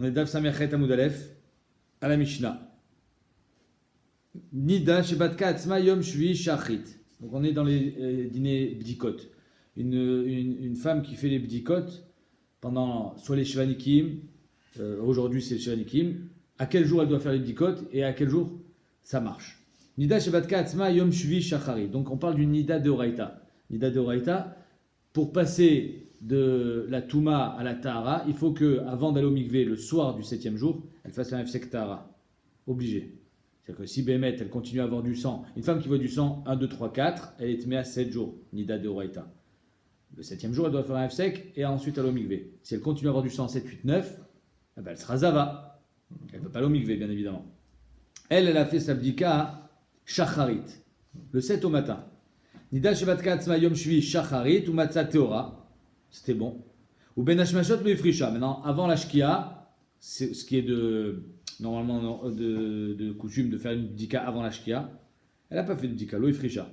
On est Daf Samerchet Amoud Aleph à la Mishnah. Nida Shebatka Atzma Yom Shvi Shachrit. Donc on est dans les dîners bdikot. Une femme qui fait les bdikot pendant soit les shvanikim, aujourd'hui c'est les shvanikim, à quel jour elle doit faire les bdikot et à quel jour ça marche. Nida Shebatka Atzma Yom Shvi Shachrit. Donc on parle d'une Nida de Oraita. Nida de Oraita, pour passer de la Touma à la Tahara, il faut qu'avant d'aller au mikvé le soir du 7e jour, elle fasse un Hefsek Tahara. Obligé. C'est-à-dire que si Bémet, elle continue à avoir du sang, une femme qui voit du sang 1, 2, 3, 4, elle est mise à 7 jours, Nida de Oraita. Le 7e jour, elle doit faire un Hefsek et ensuite aller au mikvé. Si elle continue à avoir du sang 7, 8, 9, eh ben elle sera Zava. Elle ne peut pas aller au mikvé, bien évidemment. Elle a fait sa bdika Shacharit, le 7 au matin. Nida Shebatka Atzma Yom Shvi Shacharit ou Matzah Teora. C'était bon. Ou Ben Hashmashot le Ifrisha. Maintenant, avant la Shkia, c'est ce qui est normalement de coutume de faire une bdika avant la Shkia. Elle n'a pas fait de bdika, lo Ifrisha.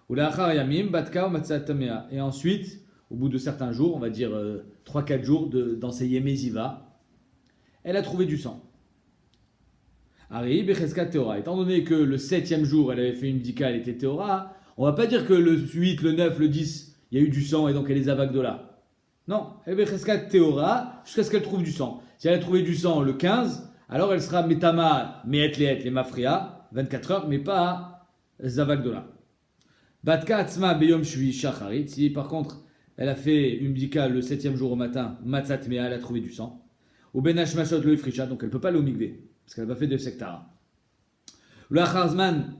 Ou la Achar Yamim, Batka ou Matzah Tamea. Et ensuite, au bout de certains jours, on va dire 3-4 jours dans ses Yemeziva, elle a trouvé du sang. Ari Becheska Teora. Étant donné que le 7e jour, elle avait fait une bdika, elle était Teora, on ne va pas dire que le 8, le 9, le 10, il y a eu du sang et donc elle les a vagues de là. Non, elle est Becheska Teora jusqu'à ce qu'elle trouve du sang. Si elle a trouvé du sang le 15, alors elle sera Metama, Meet les Mafria, 24 heures, mais pas Zavak de là. Batka Atzma Beyom Shvi Shacharit. Si par contre, elle a fait une bdika le 7e jour au matin, Matzat Mea, elle a trouvé du sang. Ou Ben Hashmashot le Ifrisha, donc elle ne peut pas aller au mikvé, parce qu'elle n'a pas fait de sektara. Le Acharzman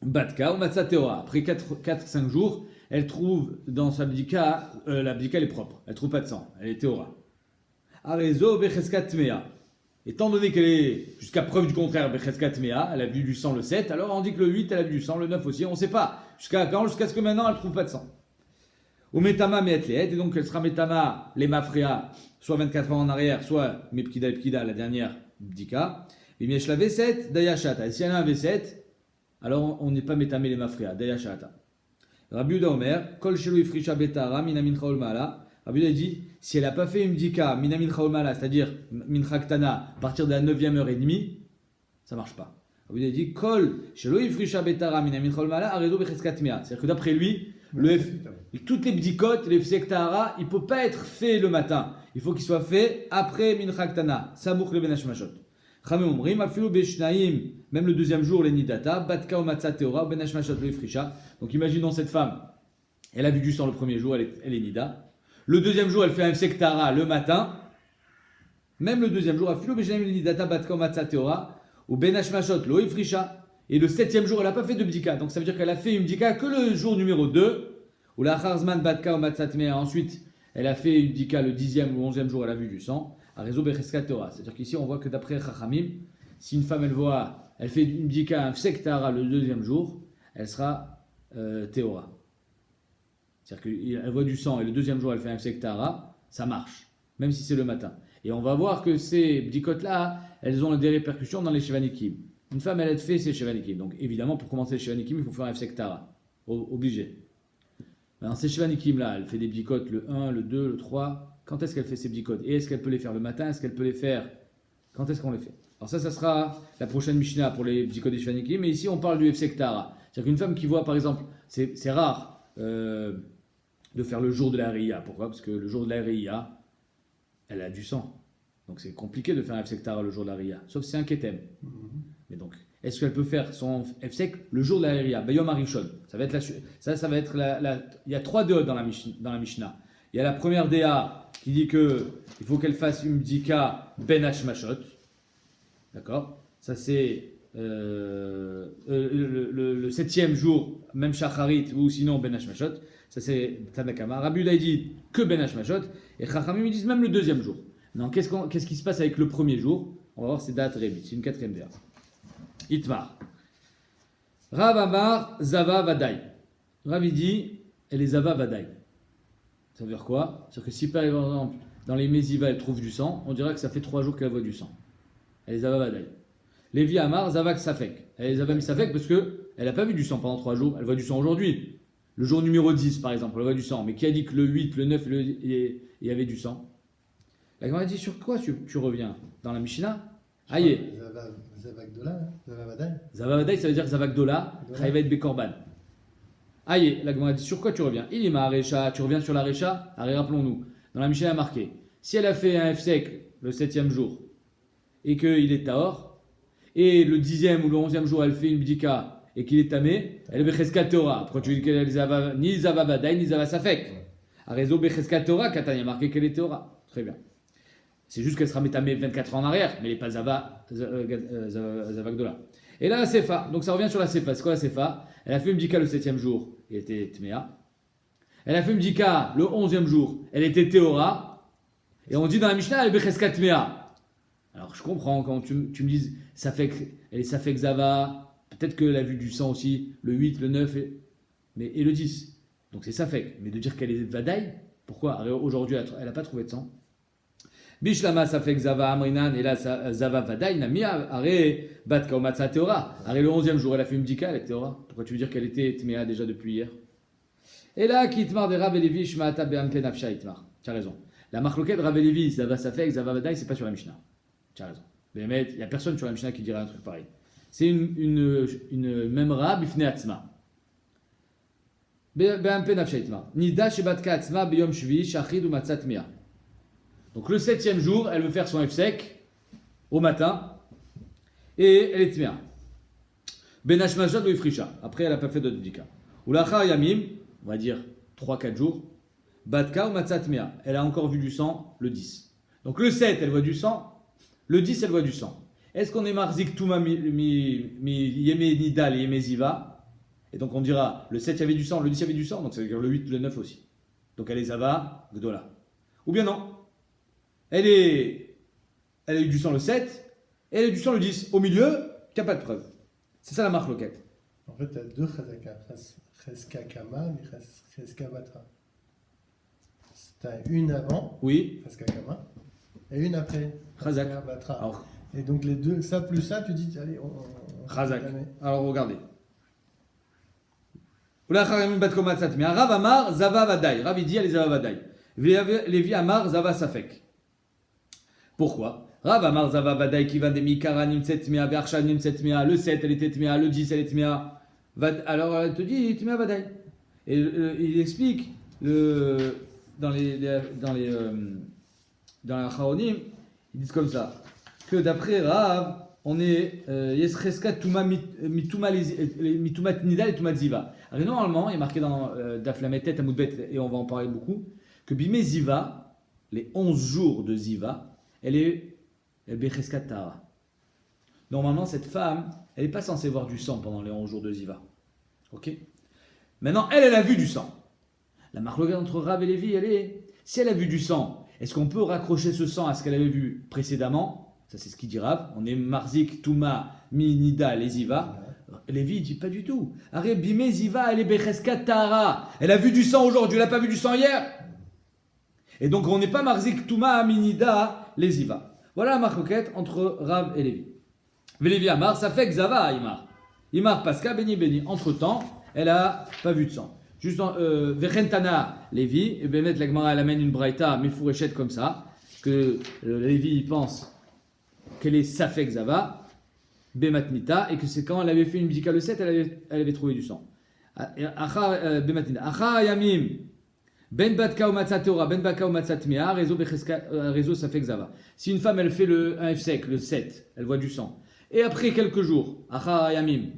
Batka ou Matzat Teora. Après 4-5 jours, elle trouve dans sa bdika, la bdika elle est propre, elle ne trouve pas de sang, elle est Teora. Arezo Becheska Tmea. Étant donné qu'elle est, jusqu'à preuve du contraire, Becheska Tmea, elle a vu du sang le 7, alors on dit que le 8, elle a vu du sang, le 9 aussi, on ne sait pas. Jusqu'à quand? Jusqu'à ce que maintenant, elle ne trouve pas de sang. Ou Metama Meet Leet, et donc elle sera Metama, les Mafria, soit 24 heures en arrière, soit Mepkida, la dernière bdika. Et Miesh la V7, Dayashata. Et si elle a un V7, alors on n'est pas Metame les Mafria, Dayashata. Rabbi Uda Omer, Kol Shelo Ifrisha Betara, Minamin Chaol Mala. Rabbi Uda dit, si elle n'a pas fait une bdika, Minamin Chaol Mala, c'est-à-dire Mincha Ktana, à partir de la 9e heure et demie, ça ne marche pas. Rabbi Uda dit, Kol Shelo Ifrisha Betara, Minamin Chaol Mala, Arezo Becheskat Mea. C'est-à-dire que d'après lui, toutes les bdikot, les Hefsek Tahara, il ne peut pas être fait le matin. Il faut qu'il soit fait après Mincha Ktana, Samouk le Ben Hashmashot. Même le 2e jour, les Nidata, Batka ou Matzah Teora, Ben Hashmashot le Ifrisha. Donc imaginons cette femme, elle a vu du sang le 1er jour, elle est Nida. Le 2e jour, elle fait un Hefsek Tahara le matin. Même le 2e jour, Afilo Beshnaim le Nidata, Batka ou Matzah Teora, ou Ben Hashmashot le Ifrisha. Et le 7e jour, elle n'a pas fait de bdika. Donc ça veut dire qu'elle a fait une bdika que le jour numéro 2, ou la Charzman Batka ou Matzah Tmea. Ensuite, elle a fait une bdika le 10e ou 11e jour, elle a vu du sang. Arezo Becheska Teora. C'est-à-dire qu'ici, on voit que d'après Chachamim, si une femme, elle fait une bdika, un Hefsek Tahara le 2e jour, elle sera Teora. C'est-à-dire qu'elle voit du sang et le 2e jour, elle fait un Hefsek Tahara, ça marche, même si c'est le matin. Et on va voir que ces bdikot-là, elles ont des répercussions dans les Shevanikim. Une femme, elle a fait ses Shevanikim. Donc évidemment, pour commencer les Shevanikim, il faut faire un Hefsek Tahara. Obligé. Dans ces Shevanikim-là, elle fait des bdikot le 1, le 2, le 3. Quand est-ce qu'elle fait ces bdikot? Et est-ce qu'elle peut les faire le matin? Est-ce qu'elle peut les faire? Quand est-ce qu'on les fait? Alors ça sera la prochaine Mishnah pour les bdikot des Shevanikim. Mais ici, on parle du Hefsek Tahara. C'est-à-dire qu'une femme qui voit, par exemple, c'est rare de faire le jour de la Riya. Pourquoi? Parce que le jour de la Riya, elle a du sang. Donc c'est compliqué de faire un Hefsek Tahara le jour de la Riya. Sauf si c'est un Ketem. Mais donc, est-ce qu'elle peut faire son Hefsek le jour de la Riya? Bayom Arishon. Ça va être il y a 3 déotes dans la Mishnah. Il y a la première déa qui dit qu'il faut qu'elle fasse une bdika Ben Hashmashot. D'accord? Ça c'est le 7e jour, même Shacharit, ou sinon Ben Hashmashot. Ça c'est Tanakama. Rabbi Uda dit que Ben Hashmashot. Et Chachamim ils disent même le 2e jour. Non, qu'est-ce qui se passe avec le 1er jour? On va voir, c'est Dat Rebit. C'est une 4e déa. Itmar. Rav Amar Zava Vadaï. Rav dit, elle est Zava Vadaï. Ça veut dire quoi? C'est-à-dire que si par exemple, dans les Méziva, elle trouve du sang, on dirait que ça fait 3 jours qu'elle voit du sang. Elle est Zava Vadaï. Lévi Amar Zavak Safek. Elle est Zava Misafek parce qu'elle n'a pas vu du sang pendant 3 jours, elle voit du sang aujourd'hui. Le jour numéro 10, par exemple, elle voit du sang. Mais qui a dit que le 8, le 9, il y avait du sang? La Gemara dit sur quoi tu reviens? Dans la Mishnah? Aïe. Zavagdola, Zavavadai. Zavavadai, ça veut dire Zavagdola, Chayvet Bekorban. Aïe, la Gemara dit sur quoi tu reviens? Il est ma Arecha, tu reviens sur la Recha? Allez, rappelons-nous. Dans la Mishnah, il y a marqué si elle a fait un F-sec le 7e jour et qu'il est Tahor, et le 10e ou le 11e jour, elle fait une Bdika et qu'il est Tamé, elle est Becheska Torah. Pourquoi tu dis qu'elle est ni Zavavadai ni Zavasafek? A réseau Becheska Torah, quand il y a marqué qu'elle est Torah. Très bien. C'est juste qu'elle sera métamée 24 ans en arrière, mais elle n'est pas Zavagdola. Et là, la Sefa. Donc ça revient sur la Sefa. C'est quoi la Sefa? Elle a fait une Bdika le 7e jour, elle était Tméa. Elle a fait une Bdika le 11e jour, elle était Théora. Et on dit dans la Mishnah, elle est Becheska Tméa. Alors je comprends quand tu me dises, elle est Safek Zava, peut-être qu'elle a vu du sang aussi, le 8, le 9 et le 10. Donc c'est Safek. Mais de dire qu'elle est Vadaï, pourquoi? Aujourd'hui, elle n'a pas trouvé de sang. Bishlama Safek Zava Amrinan, et là Zava Vadaï, Namia, Are Batka Omatsa Teora. Are le 11e jour, elle a fait une Bdika, elle est Teora. Pourquoi tu veux dire qu'elle était Tméa déjà depuis hier? Et là, Kitmar de Rav Elevi, Shmaata Be'amke Nafsha Itmar. Tu as raison. La marloquette de Rav Elevi, Zava Safek, Zava Vadaï, c'est pas sur la Mishnah. Tu as raison. Mais il n'y a personne sur la Mishnah qui dirait un truc pareil. C'est une même Rab, Ifne Atzma. Be'amke Nafsha Itmar. Nida Shebatka Atzma, Beyom Shvi, Shachid ou Matzat Mea. Donc le 7e jour, elle veut faire son F-sec au matin et elle est tméa. Benashmashad ou Ifrisha. Après, elle n'a pas fait d'autre bdika. Ou l'achar yamim, on va dire 3-4 jours. Batka ou matzat tméa. Elle a encore vu du sang le 10. Donc le 7, elle voit du sang. Le 10, elle voit du sang. Est-ce qu'on est marzik touma mi yeme nidal et yeme ziva? Et donc on dira le 7, il y avait du sang, le 10, il y avait du sang. Donc ça veut dire le 8, le 9 aussi. Donc elle est zava, gdola. Ou bien non. Elle a eu du sang le 7, et elle a eu du sang le 10. Au milieu, il n'y a pas de preuve. C'est ça la marque loquette. En fait, tu as deux chazaka. Cheska Kama et Cheska Batra. Tu as une avant, oui. Cheska Kama, et une après, Chazak. Batra. Alors, et donc les deux, ça plus ça, tu dis, allez, on Chazak. Alors regardez. Mais Rav Amar, Zava Vadaï. Rav il dit, allez, Zava Vadaï. Lévi Amar, Zava Safek. Pourquoi? Rav Amar Zava Vadaï qui va des Mikara Nimtset Mea, Vershan Nimtset Mea, le 7 elle était Tmea, le 10 elle est Tmea. Alors elle te dit Tmea Vadaï. Et il explique dans la Charonim, ils disent comme ça que d'après Rav, on est Yesreska Tuma Mituma Nidal et Tuma Ziva. Alors normalement, il est marqué dans Daflametet Amoudbet, et on va en parler beaucoup, que Bimé Ziva, les 11 jours de Ziva, elle est Becheskat Tara. Normalement, cette femme, elle n'est pas censée voir du sang pendant les 11 jours de Ziva. Ok? Maintenant, elle a vu du sang. La marloquette entre Rav et Lévi, elle est. Si elle a vu du sang, est-ce qu'on peut raccrocher ce sang à ce qu'elle avait vu précédemment? Ça, c'est ce qu'il dit Rav. On est Marzik, Touma, Minida, les Ziva. Lévi, il dit pas du tout. Arrête, Bimé Ziva, elle est Becheskat Tara. Elle a vu du sang aujourd'hui, elle n'a pas vu du sang hier. Et donc, on n'est pas Marzik, Touma, Minida, les Ziva. Voilà la marcoquette entre Rav et Lévi. Lévi Amar, ça fait Xava Imar. Imar Pasca, Beni. Entre-temps, elle n'a pas vu de sang. Juste en Vechentana, Lévi, et bien mettre la Gemara, elle amène une braïta, mais fourréchette comme ça, que Lévi pense qu'elle est Safek Zava, Bematnita, et que c'est quand elle avait fait une bdika le 7, elle avait trouvé du sang. Bematnita. Acha Yamim. Ben Batka ou Matzatora, Ben Baka ou Matzatmea, réseau Safek Zava. Si une femme elle fait un F-sec, le 7, elle voit du sang. Et après quelques jours, Acha Yamim,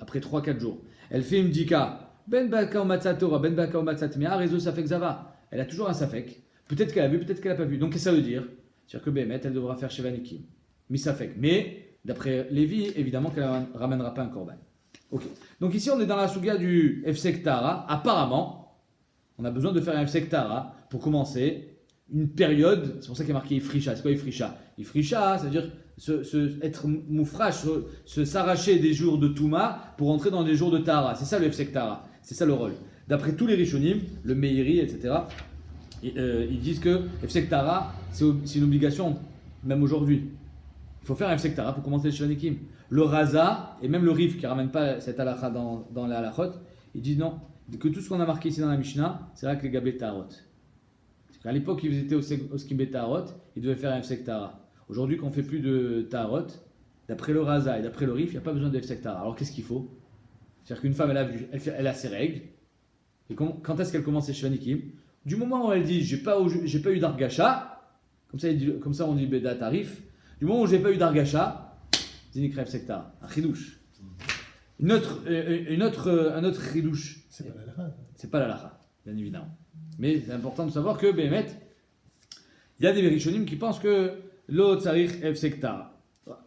après 3-4 jours, elle fait une bdika, Ben Baka ou Matzatora, Ben Baka ou Matzatmea, réseau Safek Zava. Elle a toujours un Safek. Peut-être qu'elle a vu, peut-être qu'elle n'a pas vu. Donc qu'est-ce que ça veut dire? C'est-à-dire que Bémet, elle devra faire Shevanikim. Mi-Safek. Mais, d'après Lévi, évidemment qu'elle ne ramènera pas un korban. Ok. Donc ici, on est dans la souga du F-sec Tara. Apparemment, on a besoin de faire un F-sec Tara pour commencer une période. C'est pour ça qu'il y a marqué Ifrisha. C'est quoi Ifrisha? Ifrisha, ça veut dire être moufrash, s'arracher des jours de Touma pour entrer dans des jours de Tara. C'est ça le F-sec Tara. C'est ça le rôle. D'après tous les Rishonim, le Meiri, etc., ils disent que F-sec Tara, c'est une obligation, même aujourd'hui. Il faut faire un F-sec Tara pour commencer le Shvanikim. Le Raza, et même le Rif qui ne ramène pas cette halakha dans la halachot, ils disent non, que tout ce qu'on a marqué ici dans la Mishnah, c'est là que les Gabé Tarot. À l'époque, ils étaient au Skimbe Taharot, ils devaient faire un Hefsek Tahara. Aujourd'hui, quand on ne fait plus de Taharot, d'après le Raza et d'après le Rif, il n'y a pas besoin de Hefsek Tahara. Alors qu'est-ce qu'il faut? C'est-à-dire qu'une femme, elle a ses règles. Et quand est-ce qu'elle commence ses Shvanikim? Du moment où elle dit j'ai pas eu d'Argacha, comme ça on dit Beda Tarif, du moment où j'ai pas eu d'Argacha, Zinikra Hefsek Tahara. Un chidouche. Un autre chidouche. C'est pas la lacha. C'est pas la lacha, bien évidemment. Mais c'est important de savoir que, Béhémet, il y a des Rishonim qui pensent que l'eau tsarich hefsek tahara.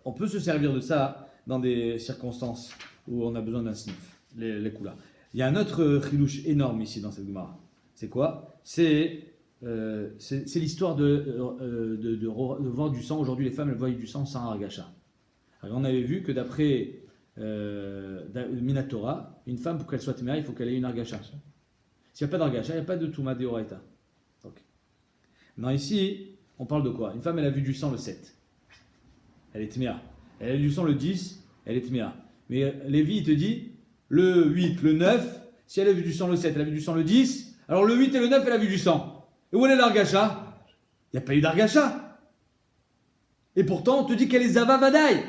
On peut se servir de ça dans des circonstances où on a besoin d'un sniff, les coups là. Il y a un autre chilouche énorme ici dans cette Gemara. C'est quoi? C'est l'histoire de voir du sang. Aujourd'hui, les femmes, elles voient du sang sans argacha. Alors, on avait vu que d'après Minatora, une femme, pour qu'elle soit téméraire, il faut qu'elle ait une argacha. S'il n'y a pas d'argacha, il n'y a pas de Touma de Horaïta. Okay. Non, ici, on parle de quoi? Une femme, elle a vu du sang le 7. Elle est téméra. Elle a vu du sang le 10, elle est téméra. Mais Lévi, il te dit, le 8, le 9, si elle a vu du sang le 7, elle a vu du sang le 10, alors le 8 et le 9, elle a vu du sang. Et où est l'argacha? Il n'y a pas eu d'argacha. Et pourtant, on te dit qu'elle est Zava Vadaï.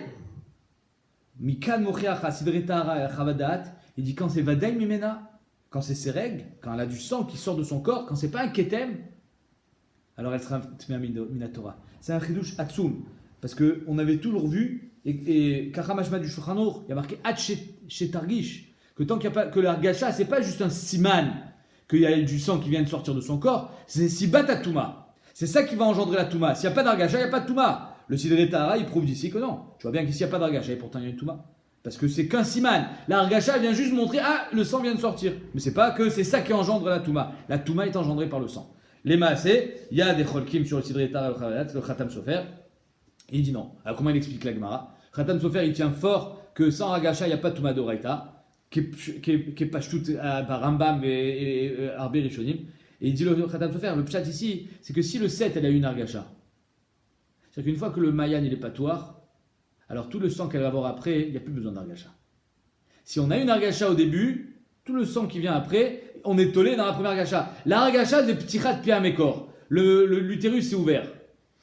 Mikan Mochiacha Sidretara El Chavadat, il dit quand c'est Vadaï Mimena, quand c'est ses règles, quand elle a du sang qui sort de son corps, quand c'est pas un ketem, alors elle sera Tmea Minatora. C'est un chidouche Atsum, parce qu'on avait toujours vu, et Kachamashma du Shulchan Aruch, il y a marqué At Shetargish, que tant qu'il n'y a pas, que l'argacha, c'est pas juste un siman, qu'il y a du sang qui vient de sortir de son corps, c'est Sibat Touma. C'est ça qui va engendrer la Touma. S'il n'y a pas d'argacha, il n'y a pas de Touma. Le Sidre Tahara, il prouve d'ici que non. Tu vois bien qu'ici, il n'y a pas d'argacha, et pourtant il y a une Touma. Parce que c'est qu'un siman. La argacha vient juste montrer, le sang vient de sortir. Mais c'est pas que c'est ça qui engendre la Touma. La Touma est engendrée par le sang. Les maasé, il y a des cholkim sur le Sidre Tahara, le Khatam Sofer. Et il dit non. Alors comment il explique la Gemara? Khatam Sofer, il tient fort que sans argacha, il n'y a pas de Touma d'Oraita, qui est pas ch'tout par Rambam et Arbe Rishonim. Et il dit le Khatam Sofer, le pshat ici, c'est que si le 7, elle a eu une argacha, c'est-à-dire qu'une fois que le mayan il est patoire, alors tout le sang qu'elle va avoir après, il n'y a plus besoin d'argacha. Si on a une argacha au début, tout le sang qui vient après, on est tolé dans la première argacha. La argacha, c'est petit rat de pied à mes corps. L'utérus est ouvert.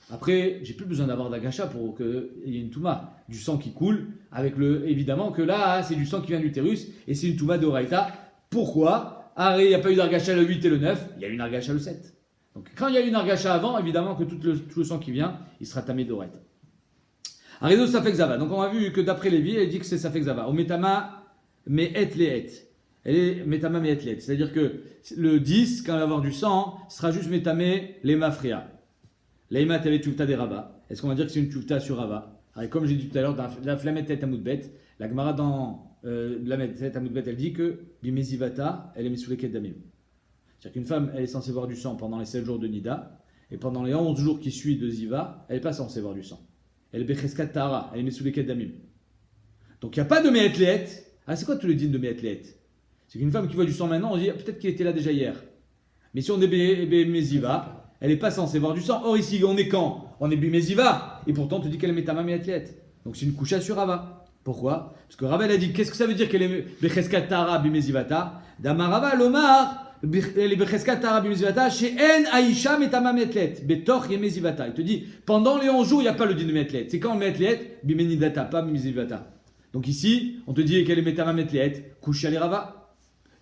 Après, j'ai plus besoin d'avoir d'argacha pour qu'il y ait une touma. Du sang qui coule, avec évidemment que là, c'est du sang qui vient de l'utérus, et c'est une touma d'oraïta. Pourquoi? Il n'y a pas eu d'argacha le 8 et le 9, il y a eu une argacha le 7. Donc quand il y a eu une argacha avant, évidemment que tout le sang qui vient, il sera tamé d'oraïta. Arezo Safek Zava. Donc on a vu que d'après Lévi, elle dit que c'est Safek Zava. Au Metama Me'et Le'et. Elle est Metama Me'et Le'et. C'est-à-dire que le 10, quand elle va avoir du sang, ce sera juste Metame Lemafria. Laïma Tave Tuvta des Rava. Est-ce qu'on va dire que c'est une Tuvta sur Rava? Alors, comme j'ai dit tout à l'heure, dans la Flametet Amoudbet, la Gemara dans la Flametet Amoudbet, elle dit que Bimezivata, elle est mise sous les quêtes d'Amim. C'est-à-dire qu'une femme, elle est censée voir du sang pendant les 7 jours de Nida, et pendant les 11 jours qui suivent de Ziva, elle n'est pas censée voir du sang. Elle est Becheskat Tahara, elle est mise sous les quêtes d'Amim. Donc il n'y a pas de Me'et Le'et. Ah, c'est quoi tout le din de Me'et Le'et? C'est qu'une femme qui voit du sang maintenant, on dit peut-être qu'il était là déjà hier. Mais si on est Bemeziva, elle n'est pas censée voir du sang. Or ici, on est quand? On est Bimeziva. Et pourtant, on te dit qu'elle est Metama Me'et Le'et. Donc c'est une coucha sur Rava. Pourquoi? Parce que Rava, elle a dit qu'est-ce que ça veut dire qu'elle est Becheskat Tahara Bimezivata? Damarava Lomar, elle est Becheskat Tahara Bimezivata, chez En Aisha Metama Me'et Le'et. Betor Yemezivata. Il te dit pendant les 11 jours, il n'y a pas le din de Me'et Le'et. C'est quand Me'et Le'et, Bimenidata, pas Bimezivata. Donc ici, on te dit qu'elle est Metama Me'et Le'et, coucha les Rava.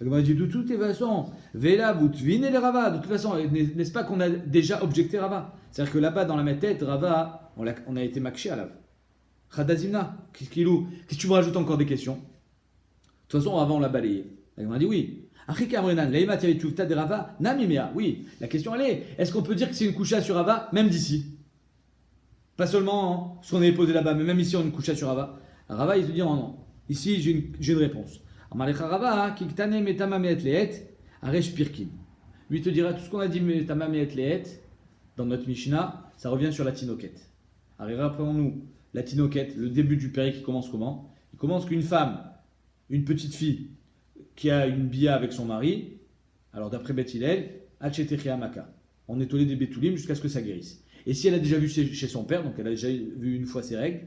On dit de toutes les façons, Vela, vous devinez les Rava. De toute façon, n'est-ce pas qu'on a déjà objecté Rava? C'est-à-dire que là-bas, dans la tête, Rava, on a été makché à la. Khadazimna, qu'est-ce que tu me rajoutes encore des questions? De toute façon, avant, on l'a balayé. On a dit oui. Achika Amrenan, Laïma Tiavet Tuvta de Rava, Namimea. Oui, la question elle est-ce qu'on peut dire que c'est une coucha sur Rava, même d'ici? Pas seulement ce qu'on avait posé là-bas, mais même ici, on a une coucha sur Rava. Rava, il te dit non. Ici, j'ai une réponse. Lui te dira tout ce qu'on a dit Metama Me'et Le'et dans notre Mishnah, ça revient sur la tinoquette. Alors rappelons-nous, la tinoquette, le début du péri qui commence comment? Il commence qu'une femme, une petite fille qui a une bia avec son mari, alors d'après Beth Hillel, Maka. On est tollé des Betoulim jusqu'à ce que ça guérisse. Et si elle a déjà vu chez son père, donc elle a déjà vu une fois ses règles,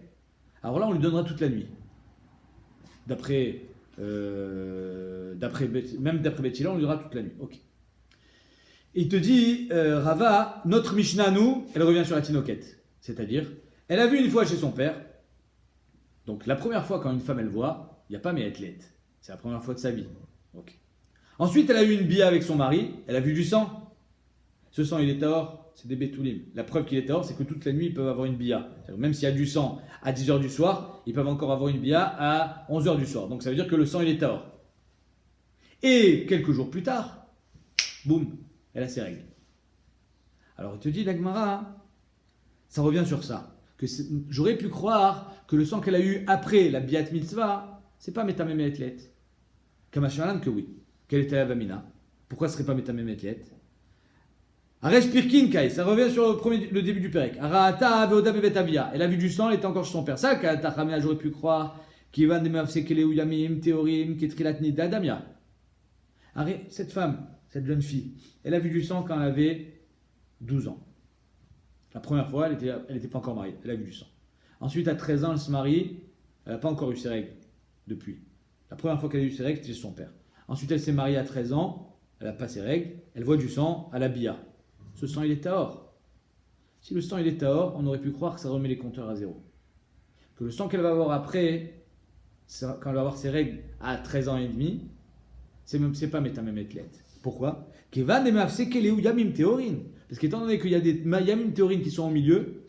alors là on lui donnera toute la nuit. Même d'après Beth Hillel, on lui donnera toute la nuit. Ok. Il te dit, Rava, notre Mishnah, nous, elle revient sur la tinoquette. C'est-à-dire, elle a vu une fois chez son père. Donc, la première fois quand une femme, elle voit, il n'y a pas Mehetlet. C'est la première fois de sa vie. Ok. Ensuite, elle a eu une bia avec son mari. Elle a vu du sang. Ce sang, il est tahor. C'est des bétoulim. La preuve qu'il est tahor, c'est que toute la nuit, ils peuvent avoir une bia. Même s'il y a du sang à 10h du soir, ils peuvent encore avoir une bia à 11h du soir. Donc, ça veut dire que le sang, il est tahor. Et quelques jours plus tard, boum, elle a ses règles. Alors, il te dit, la Gemara, ça revient sur ça. J'aurais pu croire que le sang qu'elle a eu après la biat mitzvah, c'est pas metamem etlet. Kamashmalan que oui. Quelle était la vamina? Pourquoi ce serait pas metamem etlet? Aresh pirkin kai, ça revient sur le début du perek. Araata aveoda bevetavia. Elle a vu du sang, elle était encore chez son père. Ça, Katachamia, j'aurais pu croire qu'il va demafsekele ou yamim, théorim, ketrilatni dadamia. Cette femme, cette jeune fille, elle a vu du sang quand elle avait 12 ans. La première fois, elle n'était pas encore mariée, elle a vu du sang. Ensuite, à 13 ans, elle se marie, elle n'a pas encore eu ses règles depuis. La première fois qu'elle a eu ses règles, c'était chez son père. Ensuite, elle s'est mariée à 13 ans, elle n'a pas ses règles, elle voit du sang à la bia. Ce sang, il est tahor. Si le sang, il est tahor, on aurait pu croire que ça remet les compteurs à zéro. Que le sang qu'elle va avoir après, quand elle va avoir ses règles à 13 ans et demi, c'est pas metamem etlet. Pourquoi? Parce qu'étant donné qu'il y a des yamim théorines qui sont au milieu,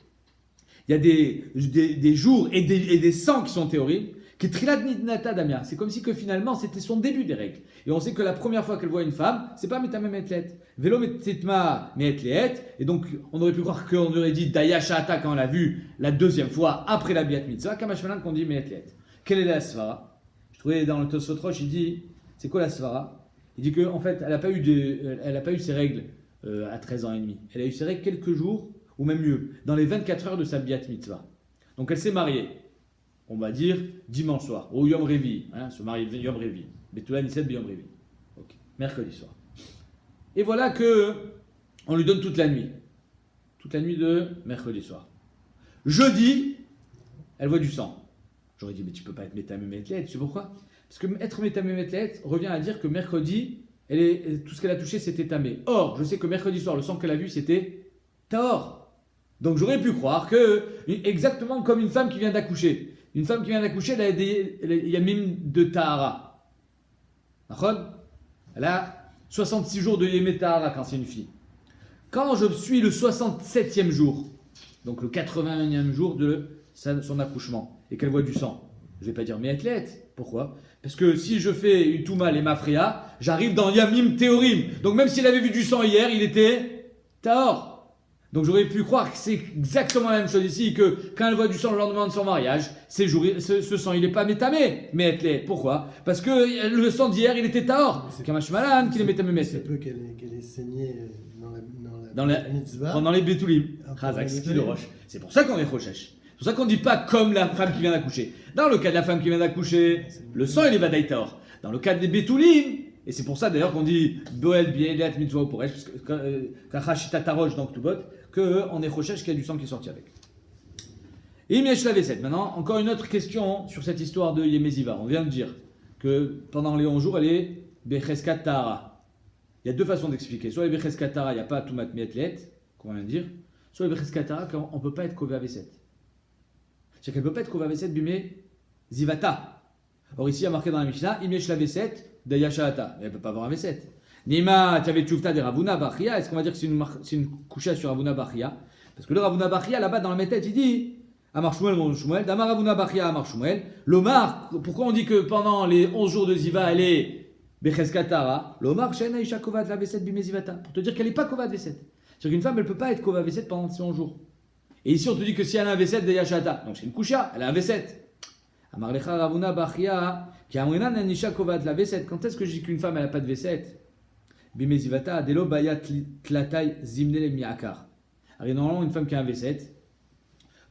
il y a des jours et des sangs qui sont théorines, qui trilat nidnata damia. C'est comme si que finalement c'était son début des règles. Et on sait que la première fois qu'elle voit une femme, c'est pas metamem etlet. Velo metitma meetlet. Et donc on aurait pu croire qu'on aurait dit daya shata quand on l'a vu la deuxième fois après la biat mitzvah, kamashmalan qu'on dit meetlet. Quelle est la svara? Je trouvais dans le Tosfot Rosh, il dit, c'est quoi la svara? Il dit qu'en fait, elle n'a pas eu ses règles à 13 ans et demi. Elle a eu ses règles quelques jours, ou même mieux, dans les 24 heures de sa biat mitzvah. Donc elle s'est mariée, on va dire, dimanche soir, au Yom Revi, se marier Yom Revi. Betula Nisset Yom Revi. Ok, mercredi soir. Et voilà que on lui donne toute la nuit. Toute la nuit de mercredi soir. Jeudi, elle voit du sang. J'aurais dit, mais tu peux pas être métamem etlet, tu sais pourquoi? Parce que être métamem etlet revient à dire que mercredi, tout ce qu'elle a touché, c'était tamé. Or, je sais que mercredi soir, le sang qu'elle a vu, c'était tahor. Donc j'aurais pu croire que, exactement comme une femme qui vient d'accoucher. Une femme qui vient d'accoucher, elle a des yamim de tahara. Elle a 66 jours de yamim tahara quand c'est une fille. Quand je suis le 67e jour, donc le 81e jour de son accouchement, et qu'elle voit du sang, je ne vais pas dire mais athlète. Pourquoi? Parce que si je fais une touma et mafria, j'arrive dans Yamim Théorim. Donc même s'il avait vu du sang hier, il était Tahor. Donc j'aurais pu croire que c'est exactement la même chose ici, que quand elle voit du sang le lendemain de son mariage, ce sang il n'est pas métamé, mais athlète. Pourquoi? Parce que le sang d'hier il était Tahor. Kamash Malan qui est métamé. C'est peu qu'elle ait saigné dans la mitzvah. Pendant les Betoulim. Chazak, ski de roche. C'est pour ça qu'on est Rochesh. C'est pour ça qu'on ne dit pas comme la femme qui vient d'accoucher. Dans le cas de la femme qui vient d'accoucher, le sang il est vadaï tahor. Dans le cas des Betoulim, et c'est pour ça d'ailleurs qu'on dit Boel, Bielet, Mitzvah ou Poresh, parce que Kachashita Tarosh dans Ktubot, qu'on est Rochesh qui a du sang qui est sorti avec. Et Imiesh la V7. Maintenant, encore une autre question sur cette histoire de Yemeziva. On vient de dire que pendant les 11 jours, elle est Becheskat Tahara. Il y a deux façons d'expliquer. Soit les Becheskat Tahara, il n'y a pas Tumat Mietlet, qu'on vient de dire. Soit les Becheskat Tahara, on ne peut pas être Kové V7. C'est-à-dire qu'elle ne peut pas être Kova V7 bimé Zivata. Or ici, il y a marqué dans la Mishnah, Imiesh la V7 d'Ayashahata. Elle ne peut pas avoir un V7. Nima Tiavet Chuvta de Ravuna Bachia. Est-ce qu'on va dire que c'est une coucha sur Ravuna Bachia? Parce que le Ravuna Bachia, là-bas dans la méthode, il dit Amar Shmuel, mon Shmuel, Damar Ravuna Bachia, Amar Shmuel. L'Omar, pourquoi on dit que pendant les 11 jours de Ziva, elle est Becheskatara? L'Omar, Shena Isha Kova de la V7 bimé Zivata. Pour te dire qu'elle n'est pas Kova de V7. C'est-à-dire qu'une femme, elle ne peut pas être Kova V7 pendant ces 11 jours. Et ici, on te dit que si elle a un V7 de Yashata, donc c'est une kusha, elle a un V7. Amarlecha Ravuna Bachia, qui a un Nanisha Kovat la V7. Quand est-ce que je dis qu'une femme, elle n'a pas de V7? Bimezivata, Adelo Bayat Tlatai Zimnele Miakar. Alors, normalement, une femme qui a un V7,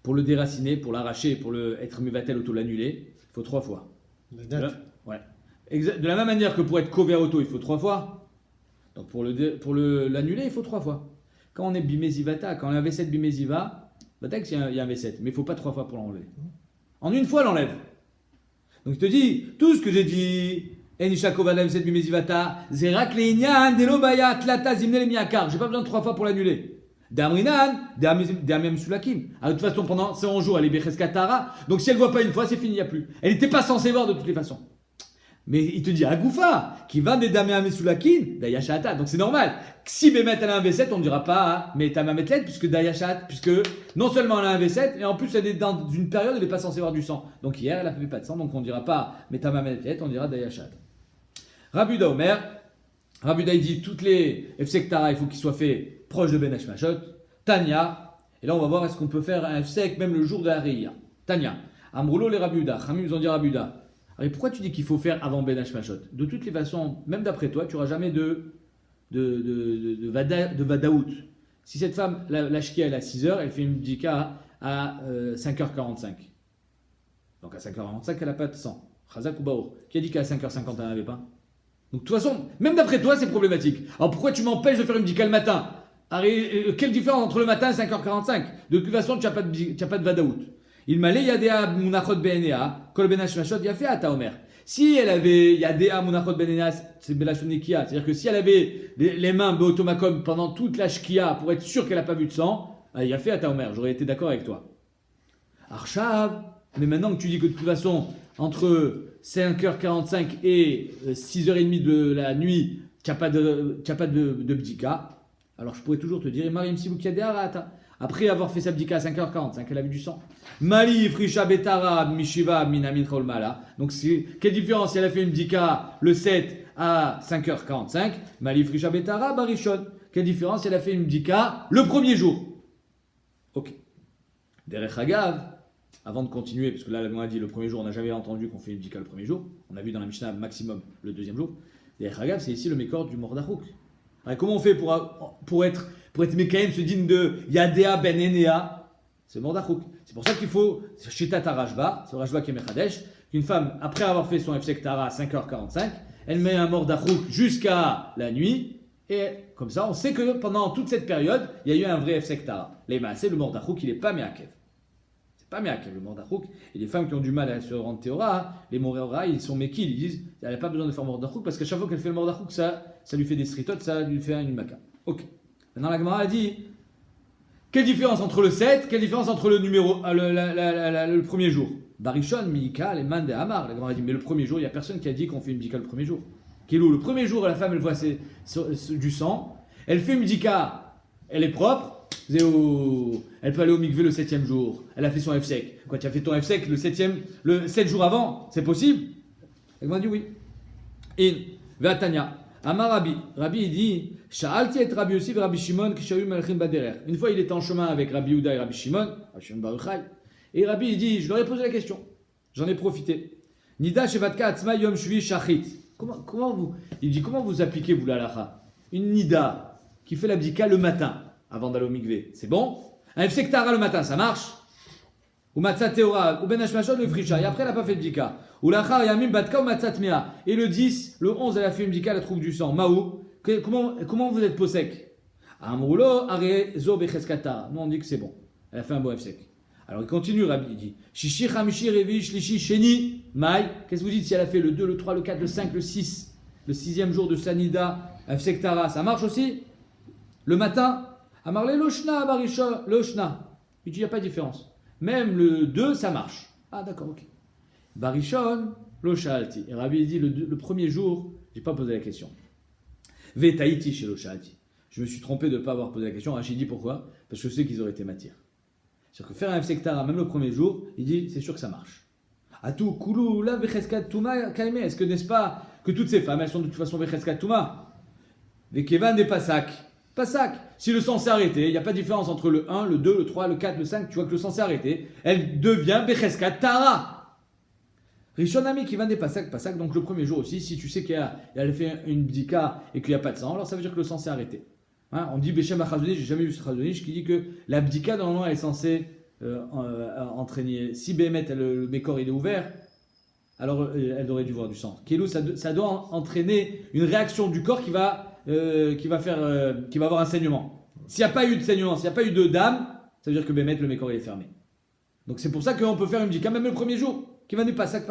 pour le déraciner, pour l'arracher, pour être Mivatel auto l'annuler, il faut 3 fois. La date. Ouais. De la même manière que pour être cover auto, il faut 3 fois. Donc pour l'annuler, il faut 3 fois. Quand on est Bimezivata, quand on a un V7 Bimeziva, il y a un V7, mais il ne faut pas 3 fois pour l'enlever. En une fois, l'enlève. Donc je te dis, tout ce que j'ai dit, En isha kovana veset bimezivata, zerak leinyan delo baya tlata zimne le miakar. J'ai pas besoin de 3 fois pour l'annuler. Damrinan, damem sulakim. De toute façon, pendant 100 jours, elle est becheskatara. Donc si elle voit pas une fois, c'est fini, il n'y a plus. Elle n'était pas censée voir de toutes les façons. Mais il te dit, Agoufa, qui va des damem sulakim, dayashata. Donc c'est normal. Si Bémet elle a un V7, on ne dira pas, mais t'as ma metlet, puisque dayashat, puisque non seulement elle a un V7, mais en plus elle est dans une période où elle n'est pas censée voir du sang. Donc hier, elle a fait pas de sang, donc on ne dira pas, mais t'as ma metlet, on dira dayashat. Rabuda Omer, Rabuda il dit toutes les Efsektara, il faut qu'ils soient faits proches de Ben Hashmashot. Tanya, et là on va voir est-ce qu'on peut faire un Efsek même le jour de la Reïa. Tanya, Amroulo les Rabuda, Khamim ils ont dit Rabuda. Alors pourquoi tu dis qu'il faut faire avant Ben Hashmashot? De toutes les façons, même d'après toi, tu n'auras jamais de Vadaout. Si cette femme, la Shkia, elle a 6h, elle fait une Bdika à 5h45. Donc à 5h45, elle n'a pas de sang. Chazak ou Baour. Qui a dit qu'à 5h50, elle n'avait pas? Donc de toute façon, même d'après toi, c'est problématique. Alors pourquoi tu m'empêches de faire une bdika le matin? Quelle différence entre le matin et 5h45? De toute façon, tu n'as pas de vadaout. Il m'a yadea munachot benea, kol ben hashmashot yafé ata omer. Si elle avait yadea munachot benea, c'est belashonikia, c'est-à-dire que si elle avait les mains beotomakom pendant toute la shkia pour être sûr qu'elle n'a pas vu de sang, yafé ata omer, j'aurais été d'accord avec toi. Archav, mais maintenant que tu dis que de toute façon, entre 5h45 et 6h30 de la nuit, tu n'as pas de bdika, alors je pourrais toujours te dire, Marim Siboukiadearata, après avoir fait sa bdika à 5h45, elle a vu du sang. Mali, Frisha, Betara, Mishiva, Minamin, Kholmala. Donc, quelle différence si elle a fait une bdika le 7 à 5h45? Mali, Frisha, Betara, Barishon. Quelle différence si elle a fait une bdika le premier jour? Ok. Derech Hagav. Avant de continuer, parce que là, on a dit le premier jour, on n'a jamais entendu qu'on fait une bdika le premier jour. On a vu dans la Mishnah maximum le deuxième jour. Et Hagav, c'est ici le mécor du Mordachouk. Alors, comment on fait pour être Mekaim, ce digne de Yadea ben Enea? C'est Mordachouk. C'est pour ça qu'il faut, chez Tata Rajba, c'est Rajba qui est Mechadesh, qu'une femme, après avoir fait son Efsek Tara à 5h45, elle met un Mordachouk jusqu'à la nuit. Et comme ça, on sait que pendant toute cette période, il y a eu un vrai Efsek Tara. Les c'est le Mordachouk, il n'est pas Meakev. Pas Meakev, le Mordachouk. Et les femmes qui ont du mal à se rendre Théora, les Moréora, ils sont Mekil, ils disent elle n'a pas besoin de faire Mordachouk parce qu'à chaque fois qu'elle fait le Mordachouk, ça lui fait des stritotes, ça lui fait une maca. Ok. Maintenant la Gemara a dit quelle différence entre le 7, quelle différence entre le numéro, le premier jour? Barishon, Mika, les Mande Amar. La Gemara a dit mais le premier jour, il n'y a personne qui a dit qu'on fait une bdika le premier jour. Kelou, le premier jour, la femme elle voit du sang, elle fait une bdika, elle est propre. Elle peut aller au mikvé le 7e jour. Elle a fait son F-sec. Quand tu as fait ton F-sec le 7 jours avant, c'est possible? Elle m'a dit oui. Et Vatania, Amar Rabbi il dit Sha'alti et Rabbi Yossi et Rabbi Shimon kishayu malchim baderer. Une fois il était en chemin avec Rabbi Yehuda et Rabbi Shimon Baruchai. Et Rabbi il dit je leur ai posé la question. J'en ai profité. Nida shevatka atzma yom shvi shachit. Comment vous appliquez vous la halacha? Une nida qui fait l'abdika le matin avant d'aller au mikvé, c'est bon? Un Efsek Tara le matin, ça marche? Ou Matzat Teora, ou Ben Hashmashot le Frisha, et après elle n'a pas fait de bdika. Ou Lachar Yamim Batka ou Matzat Mea. Et le 10, le 11, elle a fait une bdika, elle trouve du sang. Maou, comment vous êtes posek? Amroulo, Arezo Becheskata. Nous on dit que c'est bon. Elle a fait un bon Efsek. Alors il continue, Rabbi, il dit Shishi, Hamishi, Revi, Shlishi, Sheni, Mai. Qu'est-ce que vous dites si elle a fait le 2, le 3, le 4, le 5, le 6, le 6e jour de Sanida, Efsek Tara, ça marche aussi? Le matin? Amarle Loshna, Barisha, Loshna. Il dit, il n'y a pas de différence. Même le 2, ça marche. Ah, d'accord, ok. Barishon, Loshalti. Et Rabbi dit, le premier jour, je n'ai pas posé la question. Vetaïti chez Loshalti. Je me suis trompé de ne pas avoir posé la question. Rachid dit, pourquoi? Parce que je sais qu'ils auraient été matières. C'est-à-dire que faire un F-Sektara, même le premier jour, il dit, c'est sûr que ça marche. Atou, Koulou, la Vecheskat Touma, Kaime. Est-ce que, n'est-ce pas, que toutes ces femmes, elles sont de toute façon Vecheskat Touma? Vekevan n'est pas sac. Pas sac. Si le sang s'est arrêté, il n'y a pas de différence entre le 1, le 2, le 3, le 4, le 5. Tu vois que le sang s'est arrêté. Elle devient Becheskat Tara. Rishonami qui va des pas sac. Donc le premier jour aussi, si tu sais qu'elle a fait une bdika et qu'il n'y a pas de sang, alors ça veut dire que le sang s'est arrêté. Hein, on dit Beshem Achazonish, j'ai jamais vu ce Chazonish qui dit que la bdika normalement elle est censée entraîner. Si Bémet, le mécor il est ouvert, alors elle aurait dû voir du sang. Kelou, ça doit entraîner une réaction du corps qui va avoir un saignement. S'il n'y a pas eu de saignement, s'il n'y a pas eu de dame, ça veut dire que Bémet, le mécor, il est fermé. Donc c'est pour ça qu'on peut faire une bdika même le premier jour, qui va ne pas sac.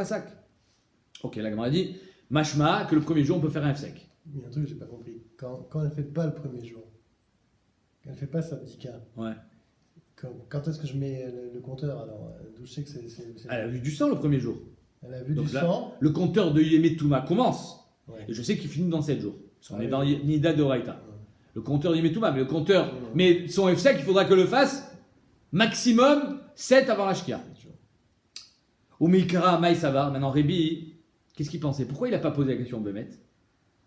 Ok, la Gemara dit, Mashma, que le premier jour, on peut faire un F-sec. Il y a un truc que j'ai pas compris. Quand elle ne fait pas le premier jour, quand elle ne fait pas sa bdika, Ouais. quand est-ce que je mets le compteur alors? D'où je sais que c'est. Elle a vu du sang le premier jour. Elle a vu Donc du là, sang. le compteur de Yémet Touma commence. Ouais. Et je sais qu'il finit dans 7 jours. Parce qu'on Ah est oui. dans Nida de Oraita. Ouais. Le compteur de Yémet Touma, mais le compteur. Ouais. Mais son F-sec, il faudra que le fasse maximum 7 avant la Shkia. Ou Mikra, Maï Savar. Maintenant, Rébi, qu'est-ce qu'il pensait? Pourquoi il n'a pas posé la question, Bémet?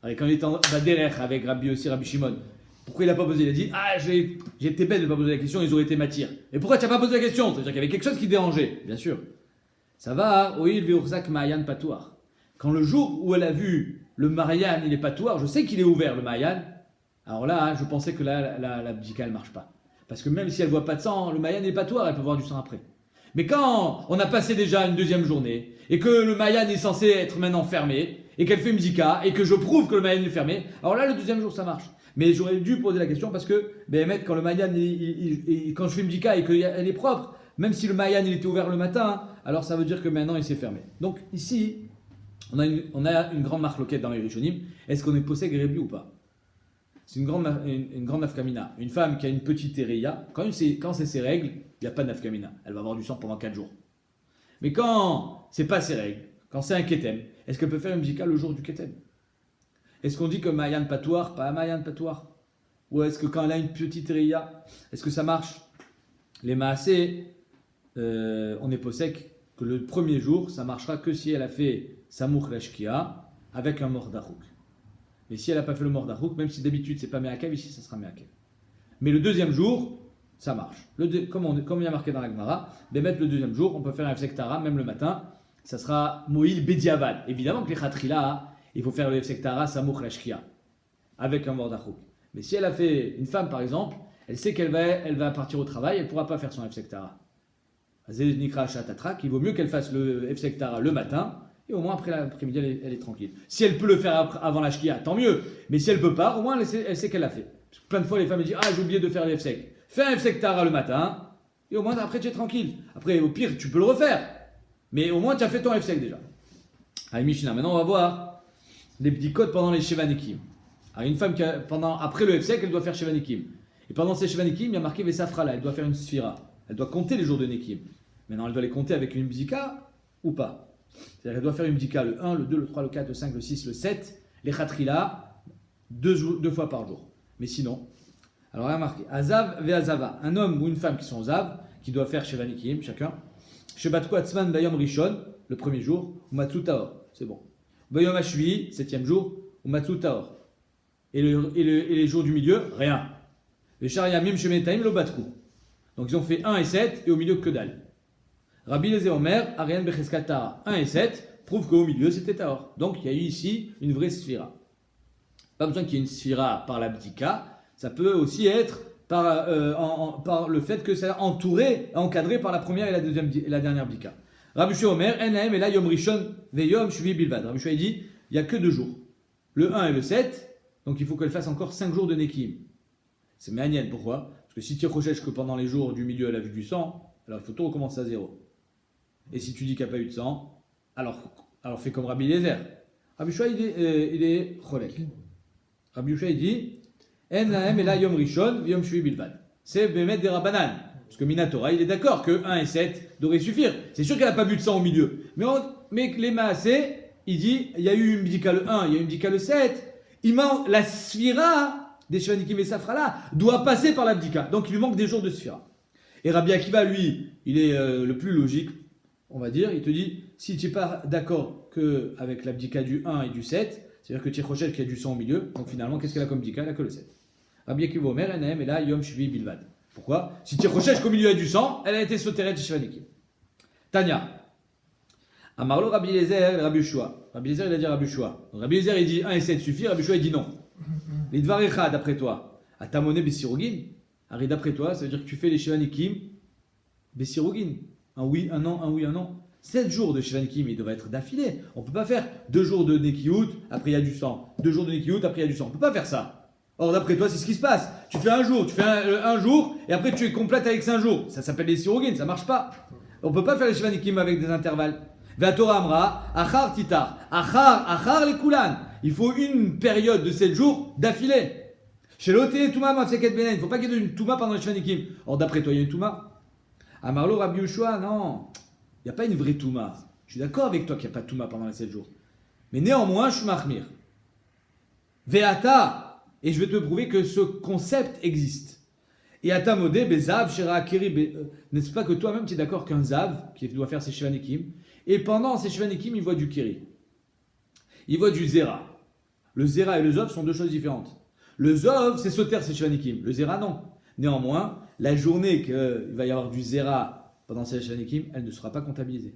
Quand il était en derrière avec Rabbi aussi, Rabbi Shimon. Pourquoi il n'a pas posé? Il a dit, ah, j'ai été bête de ne pas poser la question, ils auraient été matières. Et pourquoi tu n'as pas posé la question? C'est-à-dire qu'il y avait quelque chose qui dérangeait, bien sûr. Ça va, oui, le Veursak Mayan Patouar. Quand le jour où elle a vu le Marianne, il est patouar, je sais qu'il est ouvert, le Marianne. Alors là, je pensais que la bdika, elle ne marche pas. Parce que même si elle ne voit pas de sang, le Marianne est patouar, elle peut voir du sang après. Mais quand on a passé déjà une deuxième journée, et que le Marianne est censé être maintenant fermé, et qu'elle fait une bdika, et que je prouve que le Marianne est fermé, alors là, le deuxième jour, ça marche. Mais j'aurais dû poser la question parce que, quand le Marianne, quand je fais une bdika et qu'elle est propre, même si le Marianne, il était ouvert le matin, alors ça veut dire que maintenant, il s'est fermé. Donc ici, on a une grande marque loquette dans les Rishonim. Est-ce qu'on est possède Rébu ou pas? C'est une grande nafkamina. Une femme qui a une petite Ereya, quand c'est ses règles, il n'y a pas de nafkamina. Elle va avoir du sang pendant 4 jours. Mais quand c'est pas ses règles, quand c'est un ketem, est-ce qu'elle peut faire une bdika le jour du ketem? Est-ce qu'on dit que Mayan Patouar, pas Mayan Patouar? Ou est-ce que quand elle a une petite Ereya, est-ce que ça marche? Les Maasé, on est possède que le premier jour, ça marchera que si elle a fait Samouk Lashkia avec un Mordachouk. Mais si elle n'a pas fait le Mordachouk, même si d'habitude c'est pas Meakev, ici ça sera Meakev. Mais le deuxième jour, ça marche. Comme il y a marqué dans la Gemara, le deuxième jour, on peut faire un F-Sektara, même le matin, ça sera Moïl Bediavad. Évidemment que les Khatrila, il faut faire le F-Sektara Samouk Lashkia avec un Mordachouk. Mais si elle a fait une femme par exemple, elle sait qu'elle va partir au travail, elle ne pourra pas faire son F-Sektara. Il vaut mieux qu'elle fasse le F-Sektara le matin, et au moins après l'après-midi, elle est tranquille. Si elle peut le faire avant la Shkia, tant mieux. Mais si elle ne peut pas, au moins elle sait qu'elle l'a fait. Parce que plein de fois, les femmes disent, ah, j'ai oublié de faire le F-Sek. Fais un F-Sektara le matin, et au moins après tu es tranquille. Après, au pire, tu peux le refaire. Mais au moins tu as fait ton F-Sek déjà. Allez, Mishnah, maintenant on va voir les petits codes pendant les Shevanikim. Alors, une femme qui après le F-Sek, elle doit faire Shevanikim. Et pendant ces Shevanikim, il y a marqué Vesafrala, elle doit faire une Sphira. Elle doit compter les jours de Nekim. Maintenant, elle doit les compter avec une bdika ou pas. C'est-à-dire qu'elle doit faire une bdika le 1, le 2, le 3, le 4, le 5, le 6, le 7, les khatrila, 2 fois par jour. Mais sinon, alors il y a marqué Azav ve Azava, un homme ou une femme qui sont Azav, qui doivent faire Shevanikim, chacun. Shebatku Atzman Bayom Rishon, le premier jour, ou Matsu Taor, c'est bon. Bayom Ashvi, 7e jour, ou Matsu Taor. Et les jours du milieu, rien. Les Shariamim Shemetaim lo Batku. Donc ils ont fait 1 et 7 et au milieu que dalle. Rabbi Eliezer Omer, Ariane Becheska Tara, 1 et 7 prouvent qu'au milieu c'était Taor. Donc il y a eu ici une vraie sphira. Pas besoin qu'il y ait une sphira par la bdika, ça peut aussi être par le fait que c'est entouré, encadré par la première et la dernière bdika. Rabbi Shua Omer, Enahem et la Yom Rishon Veyom Shvi Bilvad. Rabbi Shua dit il n'y a que 2 jours. Le 1 et le 7, donc il faut qu'elle fasse encore 5 jours de Nekim. C'est Méaniel, pourquoi? Parce que si tu recherches que pendant les jours du milieu elle a vu du sang, alors il faut tout recommencer à 0. Et si tu dis qu'il n'y a pas eu de sang, alors fais comme Rabbi Eliezer. Rabbi Shua il est cholek. Rabbi Shua il dit En lahem ela yom rishon yom shvi bilvad. C'est Bemet des Rabbanan. Parce que Minatora il est d'accord que 1 et 7 devraient suffire. C'est sûr qu'elle n'a pas vu de sang au milieu. Mais les Maasé, il dit il y a eu une bdika le 1, il y a eu une bdika le 7. La sphira des Shevanikim et Safrala doit passer par la bdika. Donc il lui manque des jours de sphira. Et Rabbi Akiva, lui, il est le plus logique, on va dire. Il te dit, si tu n'es pas d'accord avec la bdika du 1 et du 7, c'est-à-dire que tu es qu'il y a du sang au milieu, donc finalement, qu'est-ce qu'elle a comme bdika? Elle a que le 7. Rabbi Akiva Omer, Enahem, et là, Yom Shvi Bilvad. Pourquoi? Si tu es qu'au milieu il y a du sang, elle a été soteret de Shevanikim. Tanya. Amarlo Rabbi Eliezer, Rabbi Shua. Rabbi Eliezer, il a dit Rabbi Shua. Rabbi Eliezer, il dit 1 et 7 suffit, Rabbi Shua, il dit non. Les Dvarecha, d'après toi, à Tamone Bessirogin, Harry, d'après toi, ça veut dire que tu fais les Shevanikim Bessirogin. Un oui, un non, un oui, un non. 7 jours de Shevanikim, ils devraient être d'affilée. On ne peut pas faire 2 jours de Nekiout, après il y a du sang. 2 jours de Nekiout, après il y a du sang. On ne peut pas faire ça. Or, d'après toi, c'est ce qui se passe. Tu fais un jour, un jour, et après tu es complète avec 5 jours. Ça s'appelle les Sirogin, ça ne marche pas. On ne peut pas faire les Shevanikim avec des intervalles. Torah amra, achar titar, achar les kulan. Il faut une période de 7 jours d'affilée. Chez l'OT, Touma mafseket benen. Il ne faut pas qu'il y ait une Touma pendant les Shvanikim. Or, d'après toi, il y a une Touma. Amarlo Rabbi Yoshua, non. Il n'y a pas une vraie Touma. Je suis d'accord avec toi qu'il n'y a pas de Touma pendant les 7 jours. Mais néanmoins, je suis Mahmir. Veata. Et je vais te prouver que ce concept existe. Et à Tamodé, Bezav, Shera Akiri, n'est-ce pas que toi-même tu es d'accord qu'un Zav, qui doit faire ses Shvanikim, et pendant ses Shvanikim, il voit du Kiri. Il voit du Zera. Le Zera et le Zov sont deux choses différentes. Le Zov, c'est Soter, c'est Shvanikim. Le Zera, non. Néanmoins, la journée qu'il va y avoir du Zera pendant ses Shvanikim, elle ne sera pas comptabilisée.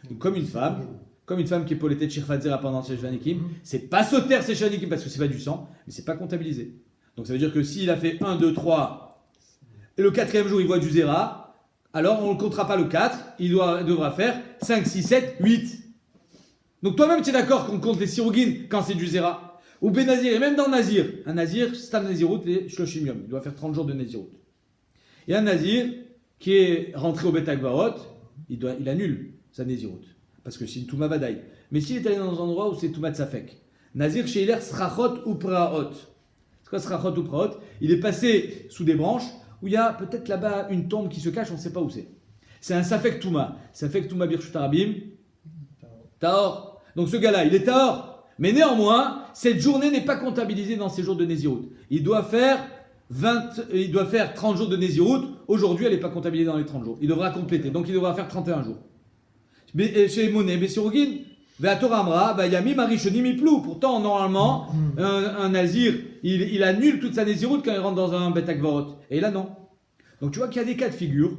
Donc, comme une femme qui est polétée de Shirfat Zera pendant ses Shvanikim, c'est pas Soter, c'est Shvanikim parce que c'est pas du sang, mais c'est pas comptabilisé. Donc ça veut dire que s'il a fait 1, 2, 3, et le 4e jour, il voit du Zera, alors on ne comptera pas le 4, il devra faire 5, 6, 7, 8. Donc toi-même, tu es d'accord qu'on compte les Sirugin quand c'est du Zera. Ou Benazir, et même dans Nazir. Un Nazir, Stam Nazirut, et Shloshim Yom. Il doit faire 30 jours de Nazirut. Et un Nazir qui est rentré au Bet Agvarot, il annule sa Nazirut. Parce que c'est une Touma Vadaï. Mais s'il est allé dans un endroit où c'est Touma Tsafek, Nazir chez Hilaire, Srachot ou Praot. C'est quoi Srachot ou Praot? Il est passé sous des branches où il y a peut-être là-bas une tombe qui se cache, on ne sait pas où c'est. C'est un Safek Touma. Safek Touma Birchut Arabim. Taor. Donc ce gars-là, il est Taor. Mais néanmoins, cette journée n'est pas comptabilisée dans ses jours de Nézirut. Il doit faire 30 jours de Nézirut. Aujourd'hui, elle n'est pas comptabilisée dans les 30 jours. Il devra compléter. Donc il devra faire 31 jours. Chez Moné, Bessirogin, Ve'atora Amra, Vayami Marishonim Iplou. Pourtant, normalement, un Nazir, il annule toute sa Nézirut quand il rentre dans un Bet Agvarot. Et là, non. Donc tu vois qu'il y a des cas de figure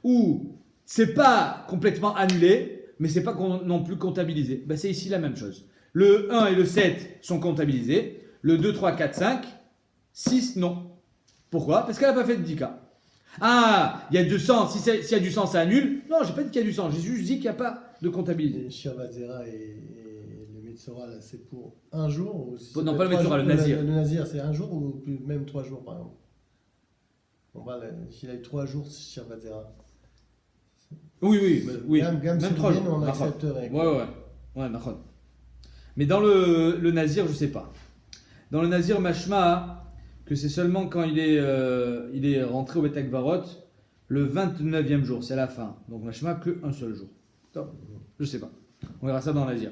où c'est pas complètement annulé, mais c'est pas non plus comptabilisé. Ben, c'est ici la même chose. Le 1 et le 7 sont comptabilisés. Le 2, 3, 4, 5, 6, non. Pourquoi? Parce qu'elle n'a pas fait de 10 cas. Ah, il y a du sang. S'il y a du sang, ça annule. Non, j'ai pas dit qu'il y a du sang. J'ai juste dit qu'il n'y a pas de comptabilité. Les Shirvat Zera et le Metzora, là, c'est pour un jour ou Non, pas le Metzora, le Nazir. Le Nazir, c'est un jour ou même 3 jours, par exemple. On va, s'il a eu 3 jours, c'est Shirvat Zera. Oui. Même 3 jours. on accepterait. Ouais, d'accord. Mais dans le Nazir, je sais pas. Dans le Nazir, Mashma, que c'est seulement quand il est rentré au Bet Agvarot, le 29e jour, c'est à la fin. Donc Mashma, qu'un seul jour. Top. Je sais pas. On verra ça dans le Nazir.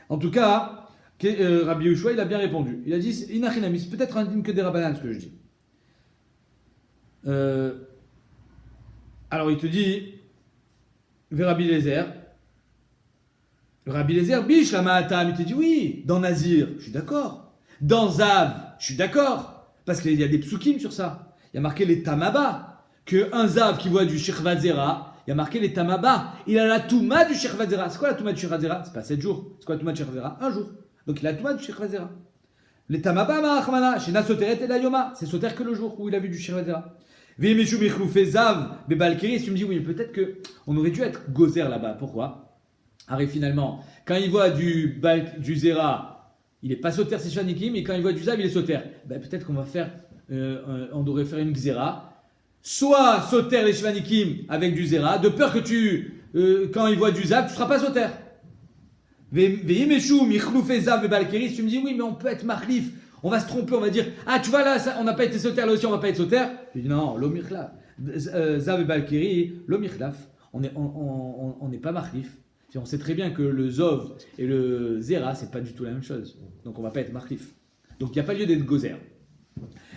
En tout cas, Rabbi Yoshua, il a bien répondu. Il a dit, Inachinami, c'est peut-être un digne que des Rabbanan, ce que je dis. Alors il te dit, Rabbi Lézer, biche la Mahatam, il te dit oui, dans Nazir, je suis d'accord. Dans Zav, je suis d'accord. Parce qu'il y a des psukim sur ça. Il y a marqué les Tamaba. Qu'un Zav qui voit du Shirvat Zera, il y a marqué les Tamaba. Il a la Touma du Shirvat Zera. C'est quoi la Touma du Shirvat Zera? C'est pas 7 jours. C'est quoi la Touma du Shirvat Zera? Un jour. Donc il a la Touma du Shirvat Zera. Les Tamaba Ma'achmana, chez Nasoteret et la Yoma. C'est Soter que le jour où il a vu du Shirvat Zera. Veimeshu Michloufé Zav, Bebalkiri. Si tu me dis oui, peut-être qu'on aurait dû être gozer là-bas. Pourquoi? Arrête finalement. Quand il voit du Zera, il est pas Soter, c'est Shvanikim, mais quand il voit du Zav, il est Soter. Ben, peut-être qu'on va faire, on devrait faire une Xéra. Soit Soter les Shvanikim avec du Zera, de peur que quand il voit du Zav, tu ne seras pas Soter. Veimeshu Michloufé Zav, Bebalkiri. Si tu me dis oui, mais on peut être Machlif. On va se tromper, on va dire ah tu vois là ça, on n'a pas été Soter, là aussi on va pas être Soter. Je dis non, l'Omichlaf, Zav et Balkiri, l'Omichlaf, on n'est pas Machlif. On sait très bien que le Zov et le Zera c'est pas du tout la même chose. Donc on va pas être Machlif. Donc il n'y a pas lieu d'être Gozer.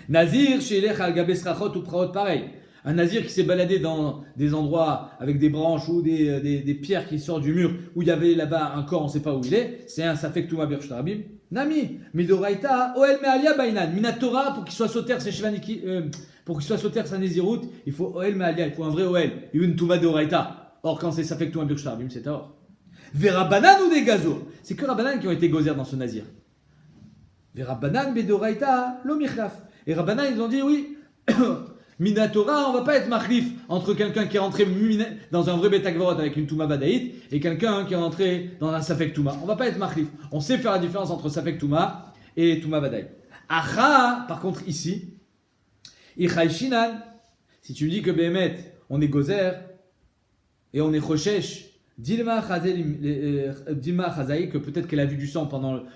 Nazir chez Elech al Gabes Rachot ou Praot pareil. Un Nazir qui s'est baladé dans des endroits avec des branches ou des pierres qui sortent du mur où il y avait là-bas un corps, on ne sait pas où il est. C'est un Safek Touma Birchut Arabim. Nami, Midoraita, Oel Me'alia Bainan, Minatora, pour qu'il soit Soter, c'est Shvaniki, pour qu'il soit Soter, sa Nézirut, il faut Oel Me'alia, il faut un vrai Oel, une Touma Doraita. Or, quand c'est Safek Touma Birchut Arabim, c'est Taor. Vera Banan ou des Gazo? C'est que Rabbanan qui ont été gozer dans ce Nazir. Vera Banan, Bedoraita, Lomichlaf. Et Rabbanan, ils ont dit oui, Minatora, on va pas être machlif entre quelqu'un qui est rentré dans un vrai Bet Agvarot avec une Touma Vadaït et quelqu'un qui est rentré dans un Safek Touma. On va pas être machlif. On sait faire la différence entre Safek Touma et Touma Vadaït. Acha, par contre, ici, Ichai Shinan, si tu me dis que Behemet, on est gozer et on est Choshesh Dilma Chazaï, que peut-être qu'elle a vu du sang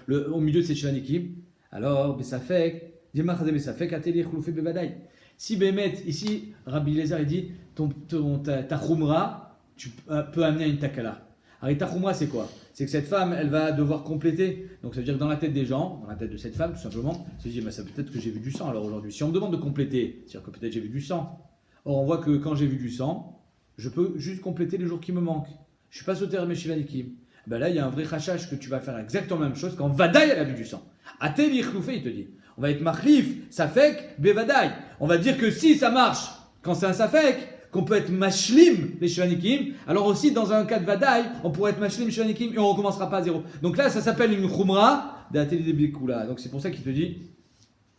au milieu de ses Shvanikim. Alors, Bessafek, Dilma Chazaï Bessafek, Ateli Khloufé Bevadaï. Si Bémet, ici, Rabbi Eliezer, il dit ta khumra, tu peux amener à une takala. Alors, ta khumra, c'est quoi? C'est que cette femme, elle va devoir compléter. Donc, ça veut dire que dans la tête des gens, dans la tête de cette femme, tout simplement, se dit, ça peut-être que j'ai vu du sang alors aujourd'hui. Si on me demande de compléter, c'est-à-dire que peut-être j'ai vu du sang. Or, on voit que quand j'ai vu du sang, je peux juste compléter les jours qui me manquent. Je suis pas sauté à Meshivanikim. Ben là, il y a un vrai rachage que tu vas faire exactement la même chose quand Vadaï, elle a vu du sang. Ateli Khloufé, il te dit. On va être machlif, safek, bevadaï. On va dire que si ça marche quand c'est un safek, qu'on peut être mashlim les shvanikim, alors aussi dans un cas de vadaï, on pourrait être mashlim les shvanikim et on recommencera pas à zéro. Donc là, ça s'appelle une khumra d'ateli de bikoula. Donc c'est pour ça qu'il te dit,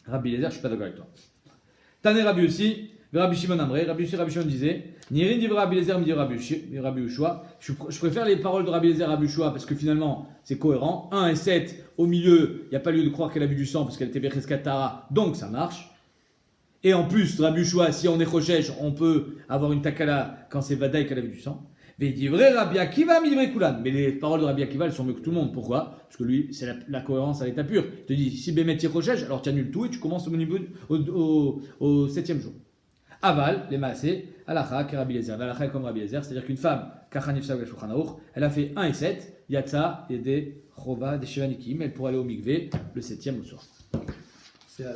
Rabbi Eliezer, je suis pas d'accord avec toi. Tané Rabbi aussi, Rabbi Shimon Amré, Rabbi Shimon disait, Nirin dit Rabbi Eliezer, me dit Rabbi Ushua. Je préfère les paroles de Rabbi Eliezer à Rabbi Ushua parce que finalement, c'est cohérent. 1 et 7, au milieu, il n'y a pas lieu de croire qu'elle a vu du sang parce qu'elle était Becheskatara, donc ça marche. Et en plus, Rabbi Ushua, si on est Rochesh, on peut avoir une takala quand c'est Vadaï qu'elle a vu du sang. Mais il dit vrai Rabbi Akiva, mais vrai Koulan. Mais les paroles de Rabbi Akiva, elles sont mieux que tout le monde. Pourquoi? Parce que lui, c'est la cohérence à l'état pur. Il te dit, si Bémet est Rochesh, alors tu annules tout et tu commences au 7e jour. Aval, les maasé, alacha, qui Rabbi Eliezer, alacha comme Rabbi Eliezer, c'est-à-dire qu'une femme, kachanifsa ou Shulchan Aruch, elle a fait 1 et 7, yatsa et des chova, des shevanikim, elle pourrait aller au mikvé le 7e au soir.